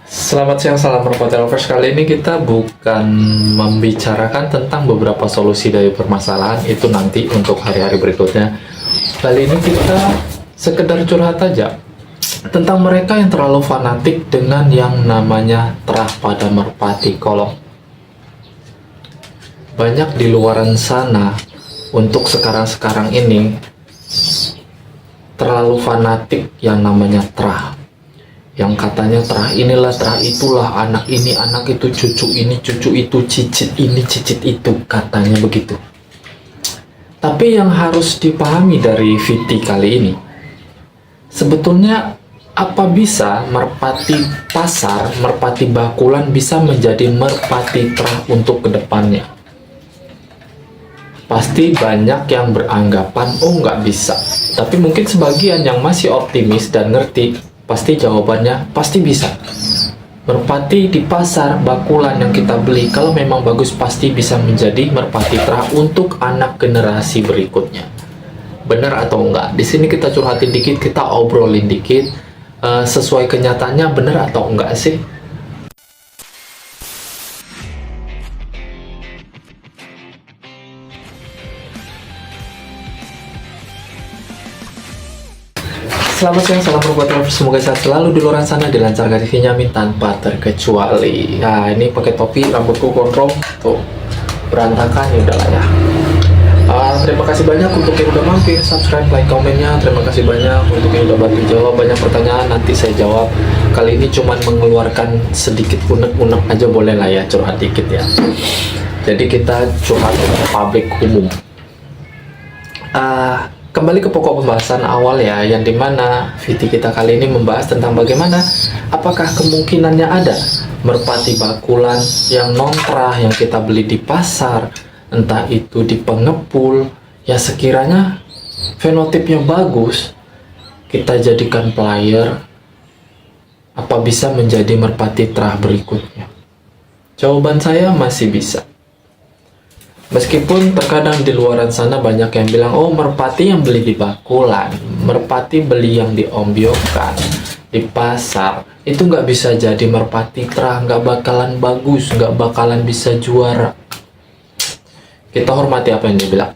Selamat siang, salam merpati lovers. Kali ini kita bukan membicarakan tentang beberapa solusi dari permasalahan, itu nanti untuk hari-hari berikutnya. Kali ini kita sekedar curhat aja tentang mereka yang terlalu fanatik dengan yang namanya terah pada merpati kolong. Banyak di luaran sana untuk sekarang-sekarang ini terlalu fanatik yang namanya terah, yang katanya terah inilah, terah itulah, anak ini, anak itu, cucu ini, cucu itu, cicit ini, cicit itu, katanya begitu. Tapi yang harus dipahami dari Viti kali ini, sebetulnya apa bisa merpati pasar, merpati bakulan bisa menjadi merpati terah untuk kedepannya? Pasti banyak yang beranggapan, oh nggak bisa. Tapi mungkin sebagian yang masih optimis dan ngerti, pasti jawabannya pasti bisa. Merpati di pasar bakulan yang kita beli, kalau memang bagus pasti bisa menjadi merpati terah untuk anak generasi berikutnya. Benar atau enggak? Di sini kita curhatin dikit, kita obrolin dikit. Sesuai kenyataannya benar atau enggak sih? Selamat siang, salam merpati lovers. Semoga sehat selalu di luar sana, dilancarkan rezekinya amin tanpa terkecuali. Nah, ini pakai topi, rambutku gondrong, tuh berantakan ya udahlah ya. Terima kasih banyak untuk yang udah mampir, subscribe, like, komennya. Terima kasih banyak untuk yang udah bantu jawab banyak pertanyaan, nanti saya jawab. Kali ini cuman mengeluarkan sedikit unek-unek aja, boleh lah ya, curhat dikit ya. Jadi kita curhat dengan publik umum. Kembali ke pokok pembahasan awal ya, yang dimana Viti kita kali ini membahas tentang bagaimana apakah kemungkinannya ada merpati bakulan yang non-terah yang kita beli di pasar, entah itu di pengepul, ya sekiranya fenotipnya bagus, kita jadikan player, apa bisa menjadi merpati terah berikutnya? Jawaban saya masih bisa. Meskipun terkadang di luaran sana banyak yang bilang, oh merpati yang beli di bakulan, merpati beli yang diombiokan di pasar, itu nggak bisa jadi merpati terah, nggak bakalan bagus, nggak bakalan bisa juara. Kita hormati apa yang dia bilang.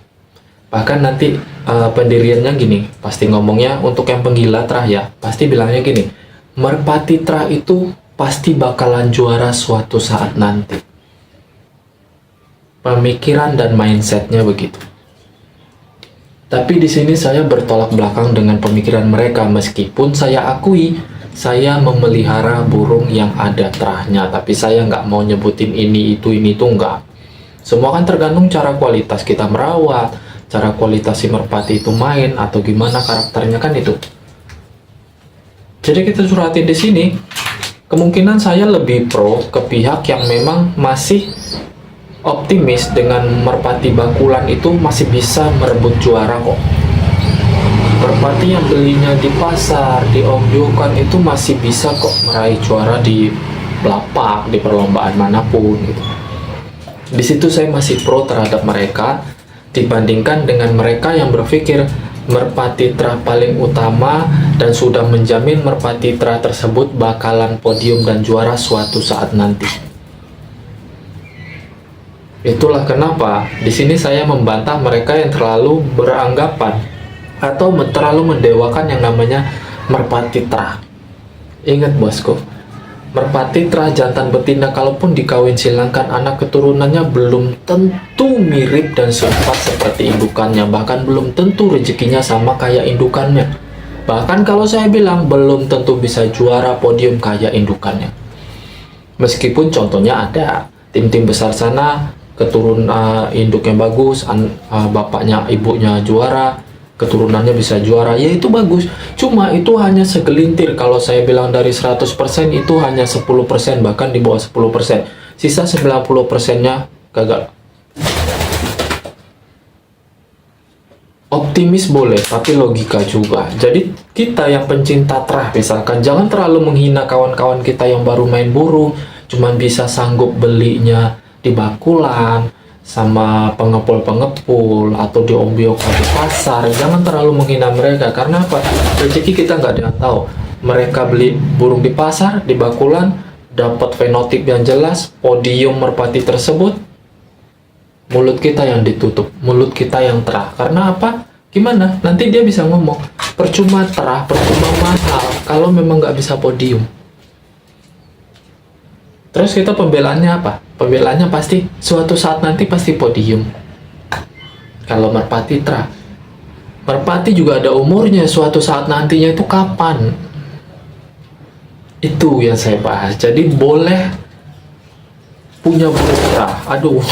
Bahkan nanti pendiriannya gini, pasti ngomongnya untuk yang penggila terah ya, pasti bilangnya gini, merpati terah itu pasti bakalan juara suatu saat nanti. Pemikiran dan mindsetnya begitu. Tapi di sini saya bertolak belakang dengan pemikiran mereka, meskipun saya akui saya memelihara burung yang ada terahnya, tapi saya nggak mau nyebutin ini itu enggak. Semua kan tergantung cara kualitas kita merawat, cara kualitas si merpati itu main, atau gimana karakternya kan itu. Jadi kita curhatin di sini, kemungkinan saya lebih pro ke pihak yang memang masih optimis dengan merpati bakulan itu masih bisa merebut juara kok. Merpati yang belinya di pasar, di ombyokan itu masih bisa kok meraih juara di lapak, di perlombaan manapun gitu. Di situ saya masih pro terhadap mereka dibandingkan dengan mereka yang berpikir merpati terah paling utama dan sudah menjamin merpati terah tersebut bakalan podium dan juara suatu saat nanti. Itulah kenapa di sini saya membantah mereka yang terlalu beranggapan atau terlalu mendewakan yang namanya merpati terah. Ingat bosku, merpati terah jantan betina kalaupun dikawin silangkan, anak keturunannya belum tentu mirip dan serupa seperti indukannya, bahkan belum tentu rezekinya sama kayak indukannya. Bahkan kalau saya bilang belum tentu bisa juara podium kayak indukannya. Meskipun contohnya ada tim-tim besar sana keturunan induk yang bagus, bapaknya ibunya juara, keturunannya bisa juara, ya itu bagus. Cuma itu hanya segelintir. Kalau saya bilang dari 100% itu hanya 10%, bahkan di bawah 10%. Sisa 90%-nya gagal. Optimis boleh, tapi logika juga. Jadi kita yang pencinta terah misalkan, jangan terlalu menghina kawan-kawan kita yang baru main burung, cuman bisa sanggup belinya di bakulan sama pengepul-pengepul atau di ombyokan di pasar. Jangan terlalu menghina mereka, karena apa? Rezeki kita nggak ada yang tahu. Mereka beli burung di pasar, di bakulan, dapat fenotip yang jelas, podium merpati tersebut, mulut kita yang ditutup, mulut kita yang terah. Karena apa? Gimana? Nanti dia bisa ngomong, percuma terah, percuma mahal, kalau memang nggak bisa podium. Terus kita pembelaannya apa? Pembelaannya pasti, suatu saat nanti pasti podium. Kalau merpati terah. Merpati juga ada umurnya, suatu saat nantinya itu kapan? Itu yang saya bahas. Jadi boleh punya burung terah, aduh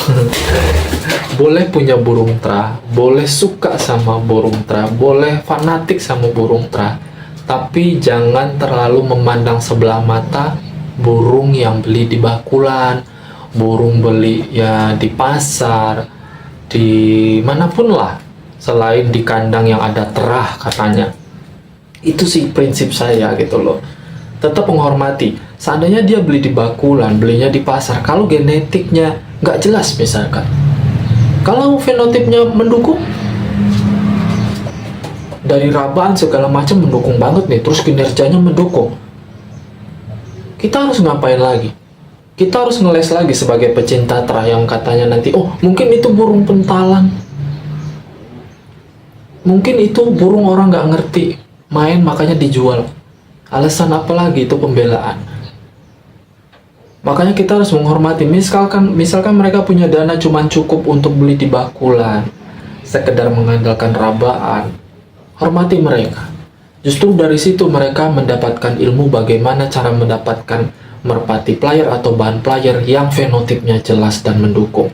boleh punya burung terah, boleh suka sama burung terah, boleh fanatik sama burung terah, tapi jangan terlalu memandang sebelah mata burung yang beli di bakulan, burung beli ya di pasar, di manapun lah, selain di kandang yang ada terah katanya. Itu sih prinsip saya gitu loh. Tetap menghormati. Seandainya dia beli di bakulan, belinya di pasar, kalau genetiknya nggak jelas misalkan, kalau fenotipnya mendukung, dari rabaan segala macam mendukung banget nih, terus kinerjanya mendukung, kita harus ngapain lagi? Kita harus ngeles lagi sebagai pecinta terah yang katanya nanti, oh mungkin itu burung pentalan, mungkin itu burung orang nggak ngerti main makanya dijual. Alasan apa lagi? Itu pembelaan. Makanya kita harus menghormati. Misalkan mereka punya dana cuma cukup untuk beli di bakulan, sekedar mengandalkan rabaan, hormati mereka. Justru dari situ mereka mendapatkan ilmu bagaimana cara mendapatkan merpati player atau bahan player yang fenotipnya jelas dan mendukung.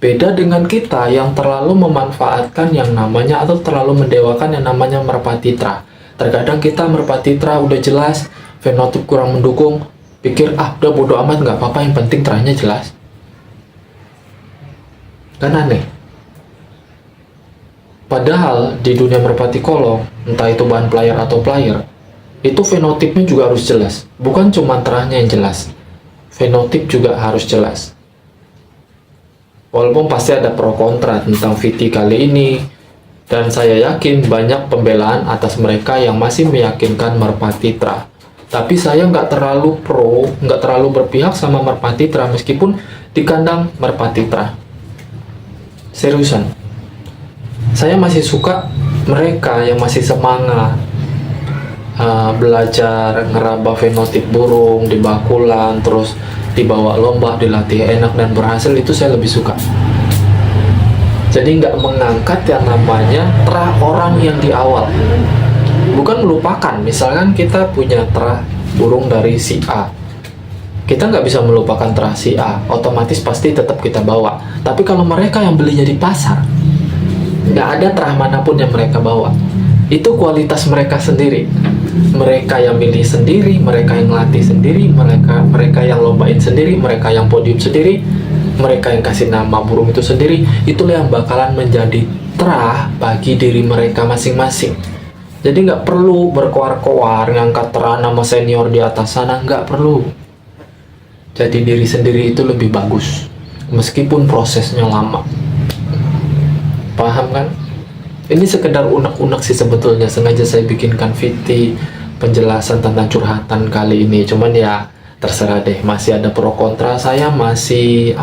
Beda dengan kita yang terlalu memanfaatkan yang namanya atau terlalu mendewakan yang namanya merpati terah. Terkadang kita merpati terah udah jelas, fenotip kurang mendukung, pikir udah bodo amat, nggak apa-apa, yang penting terahnya jelas. Kan aneh. Padahal di dunia merpati kolong, entah itu bahan player atau player, itu fenotipnya juga harus jelas. Bukan cuma terahnya yang jelas, fenotip juga harus jelas. Walaupun pasti ada pro kontra tentang VT kali ini, dan saya yakin banyak pembelaan atas mereka yang masih meyakinkan merpati terah. Tapi saya nggak terlalu pro, nggak terlalu berpihak sama merpati terah meskipun di kandang merpati terah. Seriusan. Saya masih suka mereka yang masih semangat belajar ngeraba fenotip burung di bakulan, terus dibawa lomba, dilatih enak dan berhasil, itu saya lebih suka. Jadi nggak mengangkat yang namanya terah orang yang di awal. Bukan melupakan, misalkan kita punya terah burung dari si A, kita nggak bisa melupakan terah si A, otomatis pasti tetap kita bawa. Tapi kalau mereka yang belinya di pasar, nggak ada terah manapun yang mereka bawa. Itu kualitas mereka sendiri. Mereka yang milih sendiri, mereka yang ngelatih sendiri, mereka yang lombain sendiri, mereka yang podium sendiri, mereka yang kasih nama burung itu sendiri. Itulah yang bakalan menjadi terah bagi diri mereka masing-masing. Jadi nggak perlu berkoar-koar ngangkat terah nama senior di atas sana, nggak perlu. Jadi diri sendiri itu lebih bagus, meskipun prosesnya lama. Paham kan? Ini sekedar unek-unek sih sebetulnya, sengaja saya bikinkan VT penjelasan tentang curhatan kali ini. Cuman ya terserah deh, masih ada pro kontra. Saya masih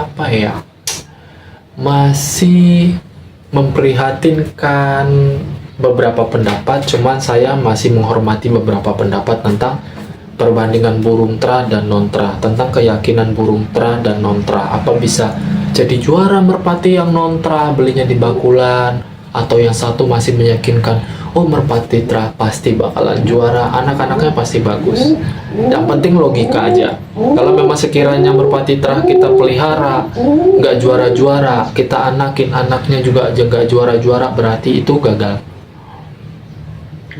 masih memprihatinkan beberapa pendapat, cuman saya masih menghormati beberapa pendapat tentang perbandingan burung terah dan non terah, tentang keyakinan burung terah dan non terah. Apa bisa jadi juara merpati yang non terah belinya di bakulan, atau yang satu masih meyakinkan, oh merpati terah pasti bakalan juara, anak-anaknya pasti bagus. Yang penting logika aja. Kalau memang sekiranya merpati terah kita pelihara nggak juara-juara, kita anakin anaknya juga aja nggak juara-juara, berarti itu gagal.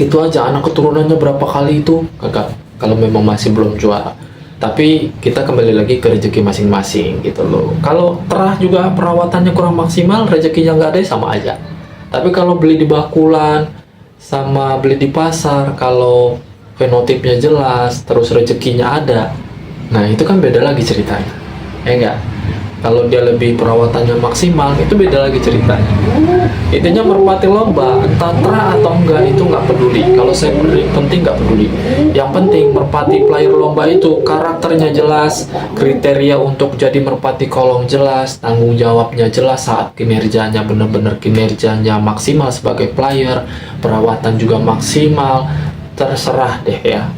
Itu aja, anak keturunannya berapa kali itu gagal kalau memang masih belum juara. Tapi kita kembali lagi ke rezeki masing-masing gitu loh. Kalau terah juga perawatannya kurang maksimal, rezekinya nggak ada, sama aja. Tapi kalau beli di bakulan sama beli di pasar, kalau fenotipnya jelas terus rezekinya ada, nah itu kan beda lagi ceritanya, ya enggak? Kalau dia lebih perawatannya maksimal, itu beda lagi ceritanya. Intinya merpati lomba, entah terah atau enggak, itu nggak peduli. Kalau saya penting nggak peduli. Yang penting merpati player lomba itu karakternya jelas, kriteria untuk jadi merpati kolong jelas, tanggung jawabnya jelas saat kinerjanya benar-benar kinerjanya maksimal sebagai player, perawatan juga maksimal. Terserah deh ya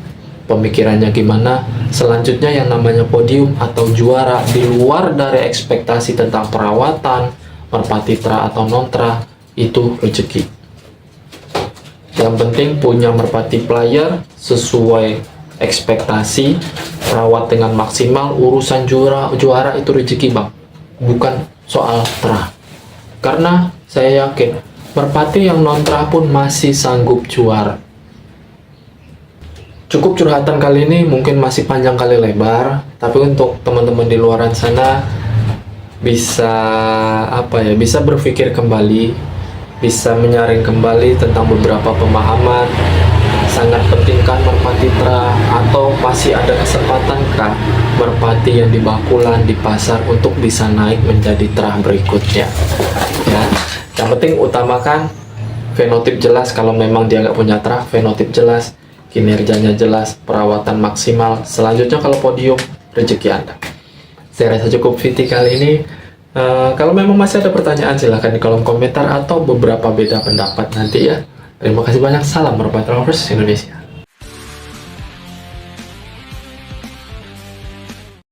pemikirannya gimana. Selanjutnya yang namanya podium atau juara di luar dari ekspektasi tentang perawatan, merpati terah atau non terah, itu rezeki. Yang penting punya merpati player sesuai ekspektasi, perawat dengan maksimal, urusan juara itu rezeki bang, bukan soal terah. Karena saya yakin merpati yang non terah pun masih sanggup juara. Cukup curhatan kali ini, mungkin masih panjang kali lebar, tapi untuk teman-teman di luaran sana bisa bisa berpikir kembali, bisa menyaring kembali tentang beberapa pemahaman. Sangat pentingkah merpati terah, atau masih ada kesempatankah merpati yang di bakulan di pasar untuk bisa naik menjadi terah berikutnya ya. Yang penting utamakan fenotip jelas. Kalau memang dia nggak punya terah, fenotip jelas, kinerjanya jelas, perawatan maksimal. Selanjutnya kalau podium, rezeki Anda. Saya rasa cukup VT kali ini. Kalau memang masih ada pertanyaan, silahkan di kolom komentar atau beberapa beda pendapat nanti ya. Terima kasih banyak. Salam Merpati Lovers Indonesia.